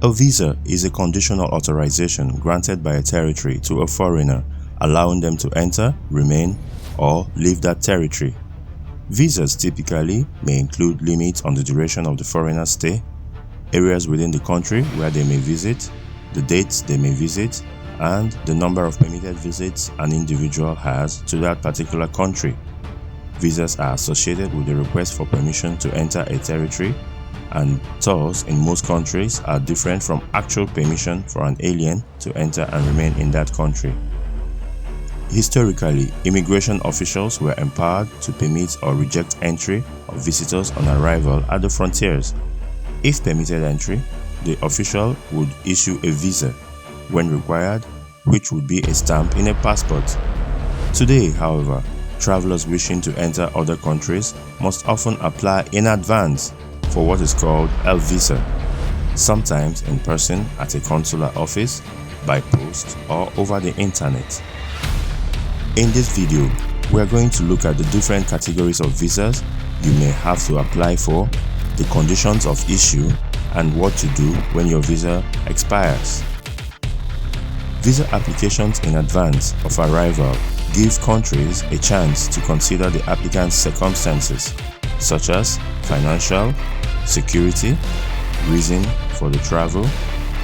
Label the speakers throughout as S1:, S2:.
S1: A visa is a conditional authorization granted by a territory to a foreigner, allowing them to enter, remain, or leave that territory. Visas typically may include limits on the duration of the foreigner's stay, areas within the country where they may visit, the dates they may visit, and the number of permitted visits an individual has to that particular country. Visas are associated with the request for permission to enter a territory, and thus in most countries are different from actual permission for an alien to enter and remain in that country. Historically, immigration officials were empowered to permit or reject entry of visitors on arrival at the frontiers. If permitted entry, the official would issue a visa when required, which would be a stamp in a passport. Today, however, travelers wishing to enter other countries must often apply in advance for what is called a visa, sometimes in person at a consular office, by post, or over the internet. In this video, we are going to look at the different categories of visas you may have to apply for, the conditions of issue, and what to do when your visa expires. Visa applications in advance of arrival give countries a chance to consider the applicant's circumstances, such as financial, security, reason for the travel,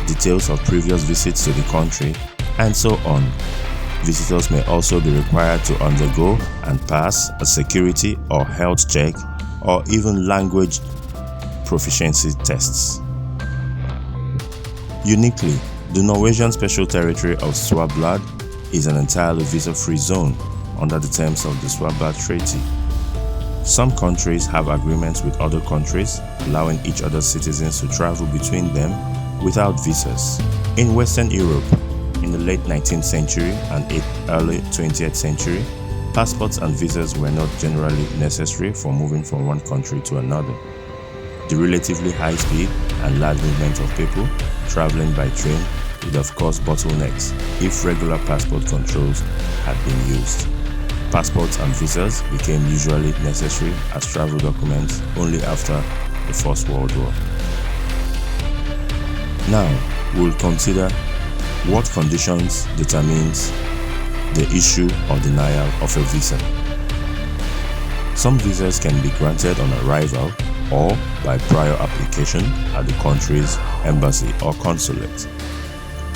S1: details of previous visits to the country, and so on. Visitors may also be required to undergo and pass a security or health check or even language proficiency tests. Uniquely, the Norwegian Special Territory of Svalbard is an entirely visa-free zone under the terms of the Svalbard Treaty. Some countries have agreements with other countries, allowing each other's citizens to travel between them without visas. In Western Europe, in the late 19th century and early 20th century, passports and visas were not generally necessary for moving from one country to another. The relatively high speed and large movement of people traveling by train would have caused bottlenecks if regular passport controls had been used. Passports and visas became usually necessary as travel documents only after the First World War. Now, we'll consider what conditions determines the issue or denial of a visa. Some visas can be granted on arrival or by prior application at the country's embassy or consulate,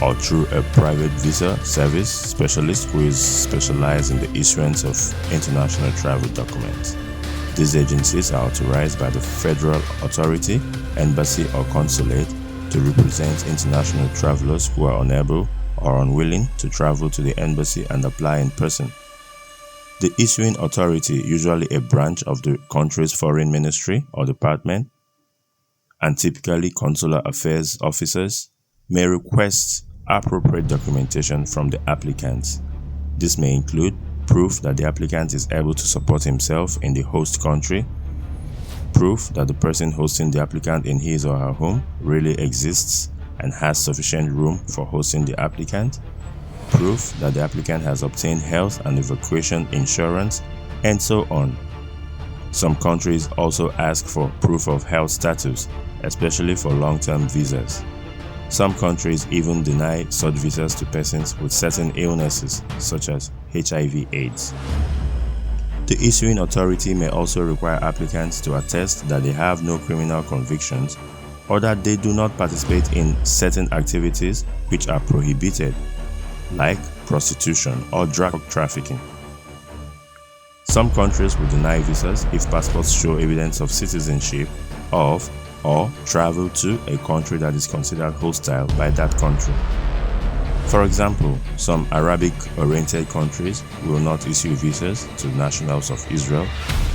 S1: or through a private visa service specialist who is specialized in the issuance of international travel documents. These agencies are authorized by the federal authority, embassy or consulate to represent international travelers who are unable or unwilling to travel to the embassy and apply in person. The issuing authority, usually a branch of the country's foreign ministry or department, and typically consular affairs officers, may request appropriate documentation from the applicant. This may include proof that the applicant is able to support himself in the host country, proof that the person hosting the applicant in his or her home really exists and has sufficient room for hosting the applicant, proof that the applicant has obtained health and evacuation insurance, and so on. Some countries also ask for proof of health status, especially for long-term visas. Some countries even deny such visas to persons with certain illnesses, such as HIV/AIDS. The issuing authority may also require applicants to attest that they have no criminal convictions or that they do not participate in certain activities which are prohibited, like prostitution or drug trafficking. Some countries will deny visas if passports show evidence of citizenship of or travel to a country that is considered hostile by that country. For example, some Arabic-oriented countries will not issue visas to nationals of Israel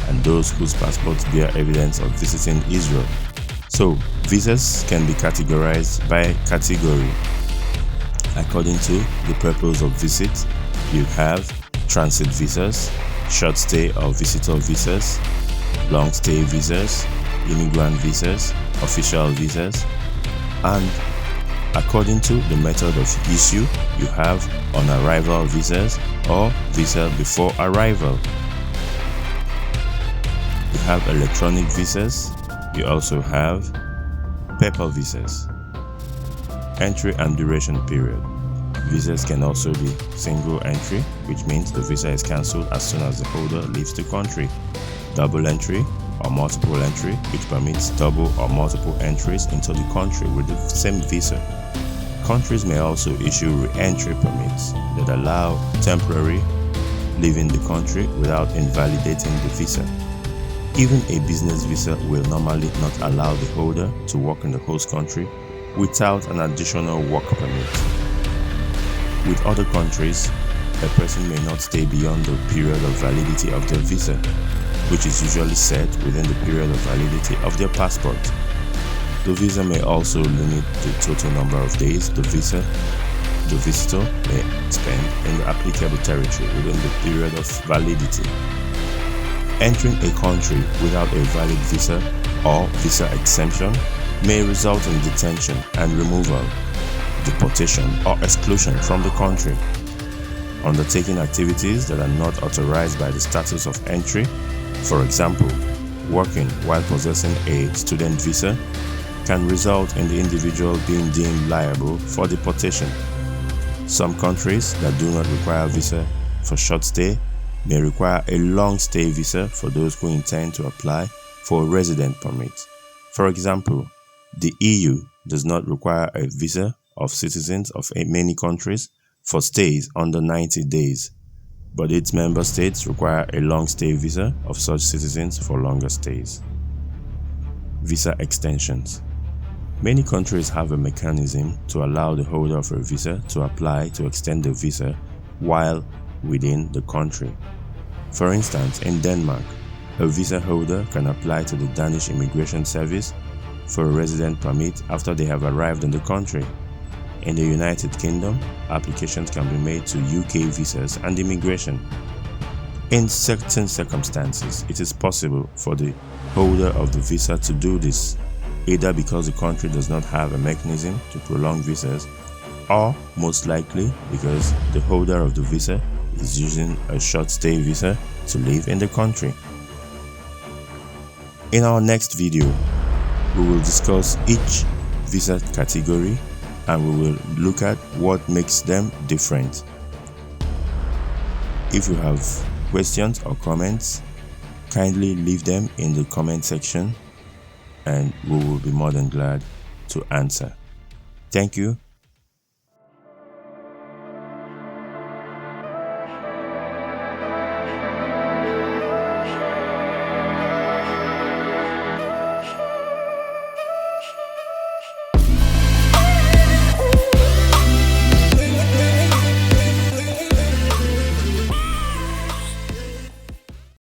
S1: and those whose passports bear evidence of visiting Israel. So, visas can be categorized by category. According to the purpose of visit, you have transit visas, short stay or visitor visas, long stay visas, immigrant visas, official visas, and according to the method of issue, you have on-arrival visas or visa before arrival. You have electronic visas. You also have paper visas. Entry and duration period. Visas can also be single entry, which means the visa is cancelled as soon as the holder leaves the country. Double entry or multiple entry, which permits double or multiple entries into the country with the same visa. Countries may also issue re-entry permits that allow temporary leaving the country without invalidating the visa. Even a business visa will normally not allow the holder to work in the host country without an additional work permit. With other countries, a person may not stay beyond the period of validity of their visa, which is usually set within the period of validity of their passport. The visa may also limit the total number of days the visitor may spend in the applicable territory within the period of validity. Entering a country without a valid visa or visa exemption may result in detention and removal, deportation, or exclusion from the country. Undertaking activities that are not authorized by the status of entry, for example, working while possessing a student visa, can result in the individual being deemed liable for deportation. Some countries that do not require visa for short stay may require a long stay visa for those who intend to apply for a resident permit. For example, the EU does not require a visa of citizens of many countries for stays under 90 days, but its member states require a long stay visa of such citizens for longer stays. Visa extensions. Many countries have a mechanism to allow the holder of a visa to apply to extend the visa while within the country. For instance, in Denmark, a visa holder can apply to the Danish Immigration Service for a resident permit after they have arrived in the country. In the United Kingdom, applications can be made to UK visas and immigration. In certain circumstances, it is possible for the holder of the visa to do this, either because the country does not have a mechanism to prolong visas, or most likely because the holder of the visa is using a short stay visa to live in the country. In our next video, we will discuss each visa category and we will look at what makes them different. If you have questions or comments, kindly leave them in the comment section and we will be more than glad to answer. Thank you